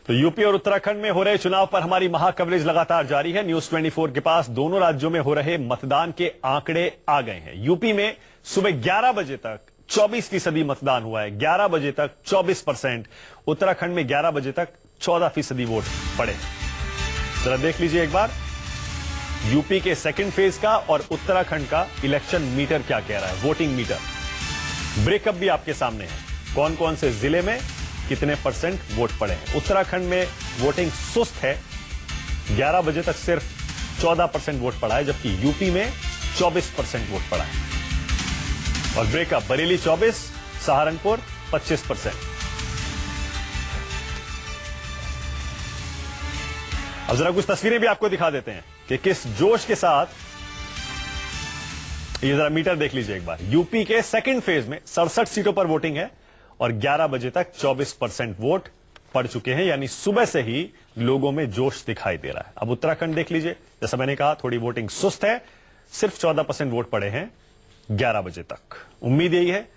तो यूपी और उत्तराखंड में हो रहे चुनाव पर हमारी महा कवरेज लगातार जारी है। न्यूज 24 के पास दोनों राज्यों में हो रहे मतदान के आंकड़े आ गए हैं। यूपी में सुबह 11 बजे तक 24% मतदान हुआ है, 11 बजे तक 24%। उत्तराखंड में 11 बजे तक 14% वोट पड़े। जरा देख लीजिए एक बार यूपी के सेकंड फेज का और उत्तराखंड का इलेक्शन मीटर क्या कह रहा है, वोटिंग मीटर। ब्रेकअप भी आपके सामने है, कौन कौन से जिले में कितने परसेंट वोट पड़े हैं। उत्तराखंड में वोटिंग सुस्त है, 11 बजे तक सिर्फ 14% वोट पड़ा है, जबकि यूपी में 24% वोट पड़ा है। और ब्रेकअप बरेली 24, सहारनपुर 25%। अब जरा कुछ तस्वीरें भी आपको दिखा देते हैं कि किस जोश के साथ, ये जरा मीटर देख लीजिए एक बार। यूपी के सेकंड फेज में 67 सीटों पर वोटिंग है और 11 बजे तक 24% वोट पड़ चुके हैं, यानी सुबह से ही लोगों में जोश दिखाई दे रहा है। अब उत्तराखंड देख लीजिए, जैसा मैंने कहा थोड़ी वोटिंग सुस्त है, सिर्फ 14% वोट पड़े हैं 11 बजे तक। उम्मीद यही है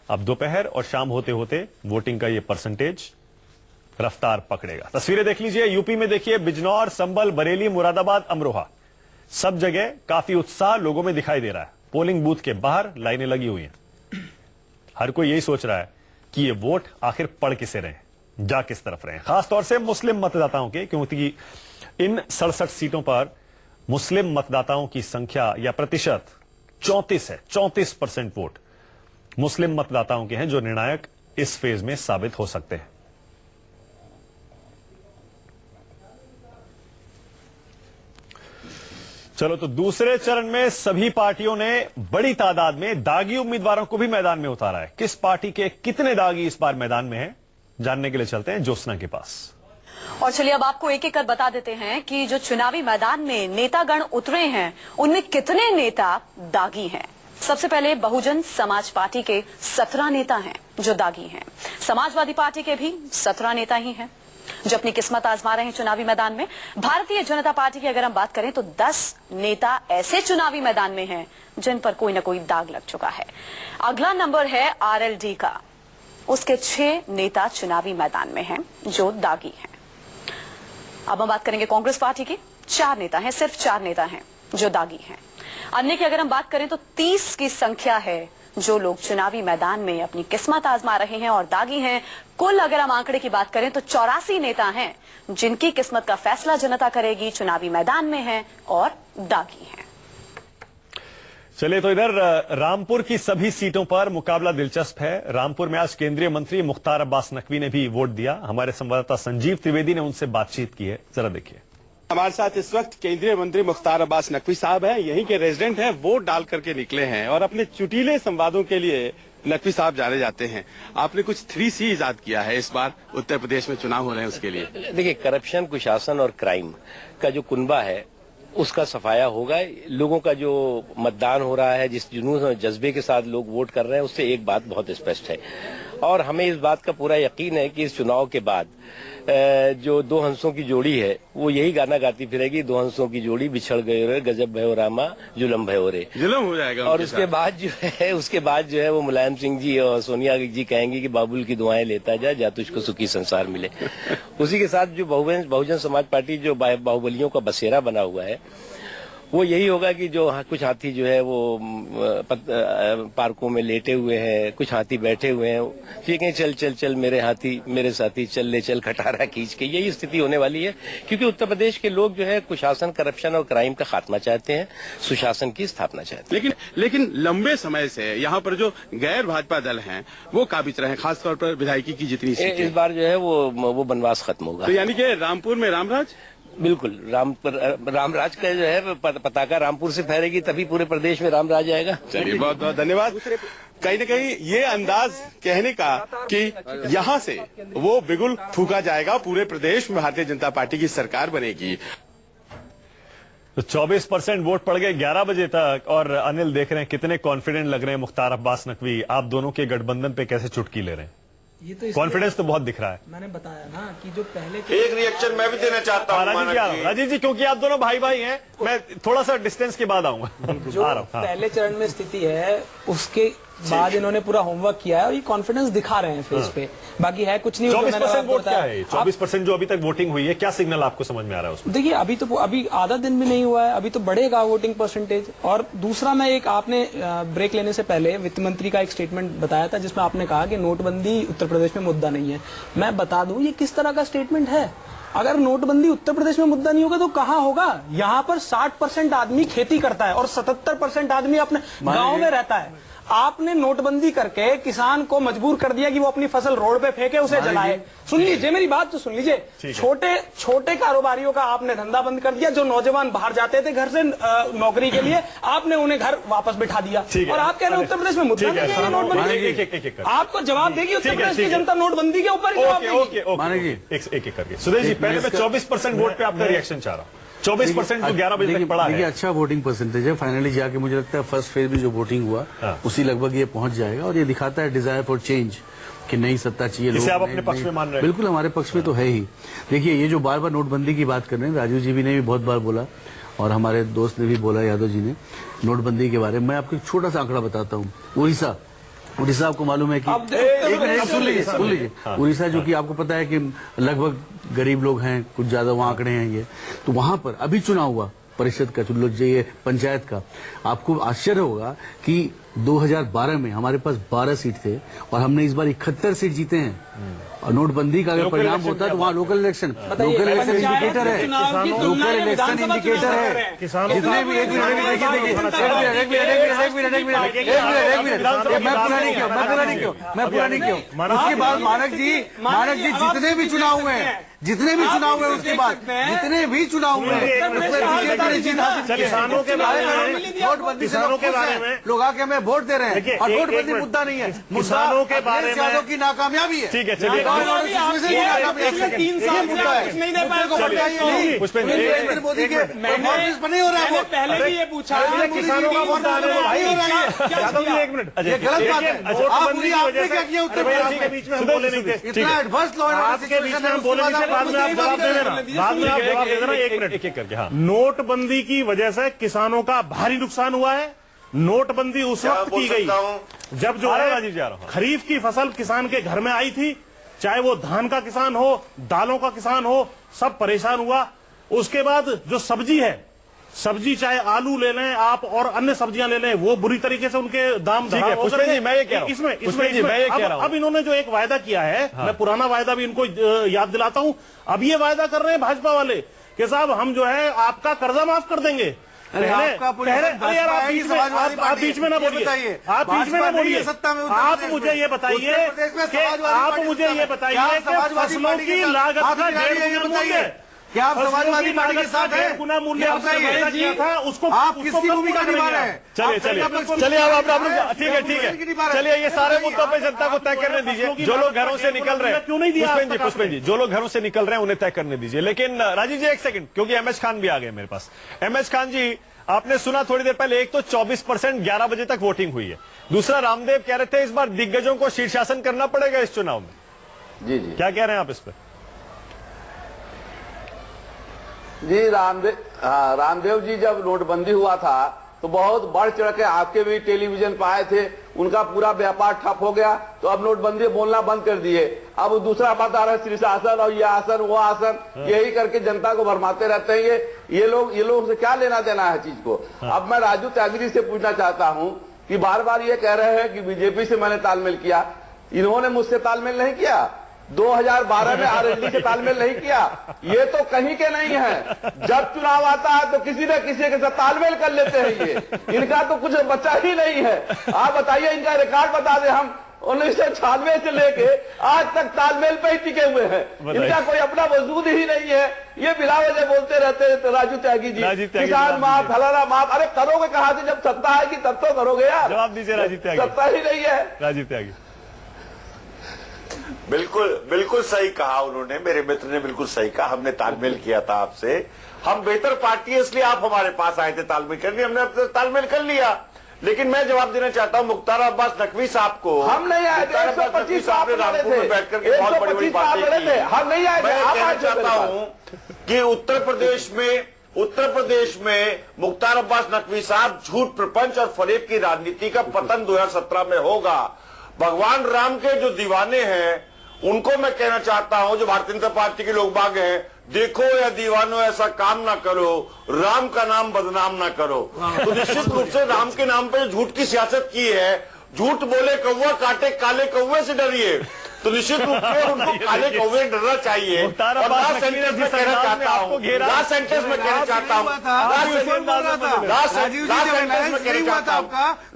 अब दोपहर और शाम होते होते वोटिंग का ये परसेंटेज रफ्तार पकड़ेगा। तस्वीरें देख लीजिए, यूपी में देखिए बिजनौर, संभल, बरेली, मुरादाबाद, अमरोहा, सब जगह काफी उत्साह लोगों में दिखाई दे रहा है। पोलिंग बूथ के बाहर लाइनें लगी हुई हैं। हर कोई यही सोच रहा है कि ये वोट आखिर पड़ किसे रहे, जा किस तरफ रहे। खासतौर से मुस्लिम मतदाताओं के, क्योंकि इन 67 सीटों पर मुस्लिम मतदाताओं की संख्या या प्रतिशत 34 है। 34% वोट मुस्लिम मतदाताओं के हैं, जो निर्णायक इस फेज में साबित हो सकते हैं। चलो, तो दूसरे चरण में सभी पार्टियों ने बड़ी तादाद में दागी उम्मीदवारों को भी मैदान में उतारा है। किस पार्टी के कितने दागी इस बार मैदान में हैं, जानने के लिए चलते हैं ज्योत्सना के पास। और चलिए अब आपको एक एक कर बता देते हैं कि जो चुनावी मैदान में नेतागण उतरे हैं उनमें कितने नेता दागी हैं। सबसे पहले बहुजन समाज पार्टी के 17 नेता हैं जो दागी हैं। समाजवादी पार्टी के भी 17 नेता ही हैं जो अपनी किस्मत आजमा रहे हैं चुनावी मैदान में। भारतीय जनता पार्टी की अगर हम बात करें तो 10 नेता ऐसे चुनावी मैदान में हैं जिन पर कोई ना कोई दाग लग चुका है। अगला नंबर है आरएलडी का, उसके 6 नेता चुनावी मैदान में हैं जो दागी हैं। अब हम बात करेंगे कांग्रेस पार्टी की, 4 नेता हैं, सिर्फ 4 नेता हैं जो दागी हैं। अन्य की अगर हम बात करें तो 30 की संख्या है जो लोग चुनावी मैदान में अपनी किस्मत आजमा रहे हैं और दागी हैं। कुल अगर हम आंकड़े की बात करें तो 84 नेता हैं जिनकी किस्मत का फैसला जनता करेगी, चुनावी मैदान में हैं और दागी हैं। चलिए, तो इधर रामपुर की सभी सीटों पर मुकाबला दिलचस्प है। रामपुर में आज केंद्रीय मंत्री मुख्तार अब्बास नकवी ने भी वोट दिया। हमारे संवाददाता संजीव त्रिवेदी ने उनसे बातचीत की है, जरा देखिए। हमारे साथ इस वक्त केंद्रीय मंत्री मुख्तार अब्बास नकवी साहब हैं, यहीं के रेजिडेंट हैं, वोट डाल करके निकले हैं और अपने चुटीले संवादों के लिए नकवी साहब जाने जाते हैं। आपने कुछ 3C इजाद किया है इस बार उत्तर प्रदेश में चुनाव हो रहे हैं उसके लिए। देखिए, करप्शन, कुशासन और क्राइम का जो कुनबा है उसका सफाया होगा। लोगों का जो मतदान हो रहा है, जिस जुनून और जज्बे के साथ लोग वोट कर रहे हैं, उससे एक बात बहुत स्पष्ट है और हमें इस बात का पूरा यकीन है कि इस चुनाव के बाद जो 2 हंसों की जोड़ी है वो यही गाना गाती फिरेगी, 2 हंसों की जोड़ी बिछड़ गए रे, गजब भयो रामा, जुलम भयो रे। जुलम हो जाएगा। और उसके बाद जो है वो मुलायम सिंह जी और सोनिया जी कहेंगे कि बाबुल की दुआएं लेता जा तुझको सुखी संसार मिले। उसी के साथ जो बहुजन समाज पार्टी जो बाहुबलियों का बसेरा बना हुआ है वो यही होगा कि जो कुछ हाथी जो है वो पार्कों में लेटे हुए हैं, कुछ हाथी बैठे हुए हैं, ठीक है, चल चल चल मेरे हाथी मेरे साथी, चल ले चल खटारा खींच के, यही स्थिति होने वाली है। क्योंकि उत्तर प्रदेश के लोग जो है कुशासन, करप्शन और क्राइम का खात्मा चाहते हैं, सुशासन की स्थापना चाहते हैं। लेकिन लंबे समय से यहाँ पर जो गैर भाजपा दल हैं वो काबिज रहे, खासतौर पर विधायकी की जितनी सीटें, इस बार जो है वो बनवास खत्म होगा। तो यानी कि रामपुर में रामराज, बिल्कुल रामराज का जो है पताका रामपुर से फहरेगी, तभी पूरे प्रदेश में रामराज आएगा। चलिए, बहुत बहुत धन्यवाद। कहीं न कहीं ये अंदाज कहने का कि यहाँ से वो बिगुल फूका जाएगा, पूरे प्रदेश में भारतीय जनता पार्टी की सरकार बनेगी। तो 24% वोट पड़ गए 11 बजे तक। और अनिल देख रहे हैं कितने कॉन्फिडेंट लग रहे हैं मुख्तार अब्बास नकवी। आप दोनों के गठबंधन पे कैसे चुटकी ले रहे हैं? ये तो कॉन्फिडेंस तो बहुत दिख रहा है। मैंने बताया ना कि जो पहले एक रिएक्शन मैं भी देना चाहता हूँ राजीव जी, क्योंकि आप दोनों भाई भाई हैं, मैं थोड़ा सा डिस्टेंस के बाद आऊंगा। जो पहले चरण में स्थिति है उसके बाद इन्होंने पूरा होमवर्क किया है और ये कॉन्फिडेंस दिखा रहे हैं फेस पे। बाकी है कुछ नहीं। 24% वोट क्या है? 24% जो अभी तक वोटिंग हुई है, क्या सिग्नल आपको समझ में आ रहा है उसमें? देखिए अभी आधा दिन भी नहीं हुआ है, अभी तो बढ़ेगा वोटिंग परसेंटेज। और दूसरा, मैं एक आपने ब्रेक लेने से पहले वित्त मंत्री का एक स्टेटमेंट बताया था जिसमें आपने कहा कि नोटबंदी उत्तर प्रदेश में मुद्दा नहीं है। मैं बता दूं ये किस तरह का स्टेटमेंट है। अगर नोटबंदी उत्तर प्रदेश में मुद्दा नहीं होगा तो कहां होगा? यहाँ पर 60% आदमी खेती करता है और 77% आदमी अपने गांव में रहता है। आपने नोटबंदी करके किसान को मजबूर कर दिया कि वो अपनी फसल रोड पे फेंके, उसे जलाए। सुन लीजिए मेरी बात तो सुन लीजिए। छोटे कारोबारियों का आपने धंधा बंद कर दिया। जो नौजवान बाहर जाते थे घर से नौकरी के लिए, आपने उन्हें घर वापस बिठा दिया। और आप कह रहे हैं उत्तर प्रदेश में मुद्दा नहीं है नोटबंदी। आपको जवाब देगी उत्तर प्रदेश की जनता नोटबंदी के ऊपर ही जवाब देगी। एक करके सुरेश जी, पहले मैं 24% वोट पे आपका रिएक्शन चाह रहा हूँ। 24% तो 11 बजे तक पड़ा है। अच्छा वोटिंग परसेंटेज है। फाइनली जाके मुझे लगता है फर्स्ट फेज में जो वोटिंग हुआ उसी लगभग ये पहुंच जाएगा और ये दिखाता है डिजायर फॉर चेंज कि नई सत्ता चाहिए। इसे आप अपने पक्ष में मान रहे हैं? बिल्कुल हमारे पक्ष में तो है ही। देखिए ये जो बार बार नोटबंदी की बात कर रहे हैं, राजीव जी भी ने भी बहुत बार बोला और हमारे दोस्त ने भी बोला, यादव जी ने, नोटबंदी के बारे में। मैं आपको एक छोटा सा आंकड़ा बताता हूँ। उड़ीसा आपको मालूम है कि एक मिनट सुन लीजिए। उड़ीसा जो कि आपको पता है कि लगभग गरीब लोग हैं, कुछ ज्यादा वहाँ आंकड़े हैं ये। तो वहां पर अभी चुनाव हुआ परिषद का, ये पंचायत का। आपको आश्चर्य होगा कि 2012 में हमारे पास 12 सीट थे और हमने इस बार 71 सीट जीते हैं। और नोटबंदी का अगर परिणाम होता है तो वहाँ लोकल इलेक्शन इंडिकेटर है। लोकल इलेक्शन इंडिकेटर है। जितने भी एक मैं पूरा नहीं क्यों उसके बाद मानक जी जितने भी चुनाव हुए हैं, उसके बाद जितने भी चुनाव हुए किसानों के बारे में लोग आके हमें वोट दे रहे हैं और नोटबंदी मुद्दा नहीं है। किसानों के बारे में यादव की नाकामयाबी है। ठीक है, चलिए नरेंद्र मोदी के परफॉर्मेंस पर नहीं हो रहा है। पहले भी ये पूछा किसानों का वोट आने में भाई यादव जी एक मिनट, ये गलत बात है। आपने क्या किया उत्तर प्रदेश के बीच में हम बोले नहीं थे। इतना एडवांस लॉ आपके बीच में हम बोले नहीं थे, बाद में आप जवाब दे देना, बाद में आप जवाब दे देना। एक मिनट एक करके। हाँ, नोटबंदी की वजह से किसानों का भारी नुकसान हुआ है। नोटबंदी उस वक्त की गई जब जो है खरीफ की फसल किसान के घर में आई थी, चाहे वो धान का किसान हो, दालों का किसान हो, सब परेशान हुआ। उसके बाद जो सब्जी है, सब्जी चाहे आलू ले लें आप और अन्य सब्जियां ले लें, वो बुरी तरीके से उनके दाम ठीक है। पुष्पेंद्र जी मैं ये कह रहा हूं, अब इन्होंने जो एक वायदा किया है, मैं पुराना वायदा भी इनको याद दिलाता हूं। अब ये वायदा कर रहे हैं भाजपा वाले कि साहब हम जो है आपका कर्जा माफ कर देंगे। अरे यार आप बीच में ना बोलिए, आप बीच में ना बोलिए। आप मुझे ये बताइए फसलों की लागत का 1.5 गुना मूल्य, क्या आप समाजवादी पार्टी के साथ हैं? गुना मूल्य किया था उसको, आप किसकी भूमिका निभा रहे हैं? चलिए ठीक है। चलिए ये सारे मुद्दों पे जनता को तय करने दीजिए। जो लोग घरों से निकल रहे हैं, क्यों नहीं दिया पुष्पेंद्र जी, जो लोग घरों से निकल रहे हैं उन्हें तय करने दीजिए। लेकिन राजीव जी एक सेकंड, क्योंकि एमएच खान भी आ गए मेरे पास। एमएच खान जी, आपने सुना थोड़ी देर पहले, एक तो 24% 11 बजे तक वोटिंग हुई है। दूसरा, रामदेव कह रहे थे इस बार दिग्गजों को शीर्षासन करना पड़ेगा इस चुनाव में। जी क्या कह रहे हैं आप इस पर? जी रामदेव जी जब नोटबंदी हुआ था तो बहुत बढ़ चढ़ के आपके भी टेलीविजन पर आए थे। उनका पूरा व्यापार ठप हो गया तो अब नोटबंदी बोलना बंद कर दिए। अब दूसरा बात आ रहा है शीर्षासन और ये आसन वो आसन, यही करके जनता को भरमाते रहते हैं। ये लोग से क्या लेना देना है चीज को। अब मैं राजू त्यागी से पूछना चाहता हूँ कि बार बार ये कह रहे हैं कि बीजेपी से मैंने तालमेल किया। इन्होंने मुझसे तालमेल नहीं किया। 2012 में आरएलडी से तालमेल नहीं किया। ये तो कहीं के नहीं है। जब चुनाव आता है तो किसी न किसी के साथ तालमेल कर लेते हैं। ये इनका तो कुछ बचा ही नहीं है। आप बताइए, इनका रिकॉर्ड बता दें हम। 1996 से लेके आज तक तालमेल पे ही टिके हुए हैं। इनका कोई अपना वजूद ही नहीं है। ये बिला वजह बोलते रहते हैं। तो राजू त्यागी जी, किसान माफ, फलाना माफ, अरे करोगे कहां से? जब सत्ता आएगी तब तो करोगे यार। जवाब दीजिए राजीव त्यागी। सत्ता ही नहीं है। राजीव त्यागी बिल्कुल सही कहा उन्होंने, मेरे मित्र ने बिल्कुल सही कहा। हमने तालमेल किया था आपसे। हम बेहतर पार्टी है इसलिए आप हमारे पास आए थे तालमेल करने, हमने आपसे तालमेल कर लिया। लेकिन मैं जवाब देना चाहता हूं मुख्तार अब्बास नकवी साहब को। हम नहीं आए थे, 125 साहब रामपुर में बैठ करके बहुत बड़ी बड़ी बातें की। हम नहीं आए थे। मैं कहना चाहता हूं कि उत्तर प्रदेश में उत्तर प्रदेश में मुख्तार अब्बास नकवी साहब झूठ प्रपंच और फरेब की राजनीति का पतन 2017 में होगा। भगवान राम के जो दीवाने हैं उनको मैं कहना चाहता हूं, जो भारतीय जनता पार्टी के लोग बाग हैं, देखो या दीवानों ऐसा काम ना करो, राम का नाम बदनाम ना करो। तो निश्चित रूप से राम के नाम पर झूठ की सियासत की है, झूठ बोले कौवा काटे काले कौवे से डरिए, तो निश्चित रूप से उनको काले कौवे डरना चाहिए। और लास्ट सेंटेंस में कहना चाहता हूँ, लास्ट सेंटेंस में कहना चाहता हूँ, लास्ट सेंटेंस में कहना चाहता हूँ,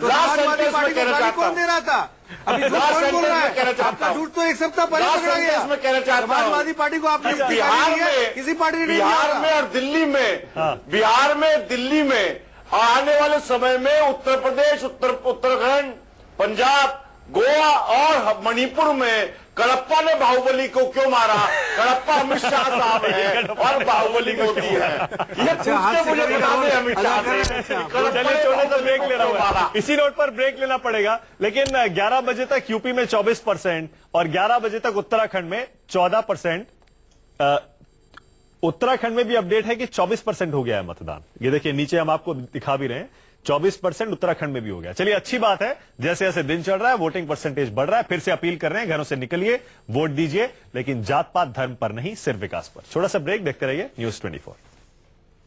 लास्ट सेंटेंस में कहना चाहता हूँ, अभी झूठ कौन बोल रहा है? आपका झूठ तो एक सप्ताह पहले पकड़ा गया। में कहना चाहता हूं, समाजवादी पार्टी को आपने बिहार में, किसी पार्टी ने बिहार में और दिल्ली में, बिहार में दिल्ली में आने वाले समय में उत्तर प्रदेश, उत्तराखंड, पंजाब, गोवा और मणिपुर में कडप्पा ने बाहुबली को क्यों मारा? कडप्पा अमित शाह साहब है और बाहुबली मोदी है। ये पूछते मुझे बता दें अमित शाह चलिए ब्रेक ले रहा हूं, इसी नोट पर ब्रेक लेना पड़ेगा। लेकिन 11 बजे तक यूपी में 24% और 11 बजे तक उत्तराखंड में 14%। उत्तराखंड में भी अपडेट है कि 24% हो गया है मतदान। ये देखिए नीचे हम आपको दिखा भी रहे हैं, 24% उत्तराखंड में भी हो गया। चलिए अच्छी बात है, जैसे जैसे दिन चढ़ रहा है वोटिंग परसेंटेज बढ़ रहा है। फिर से अपील कर रहे हैं, घरों से निकलिए, वोट दीजिए, लेकिन जात पात धर्म पर नहीं, सिर्फ विकास पर। छोटा सा ब्रेक, देखते रहिए न्यूज़ 24।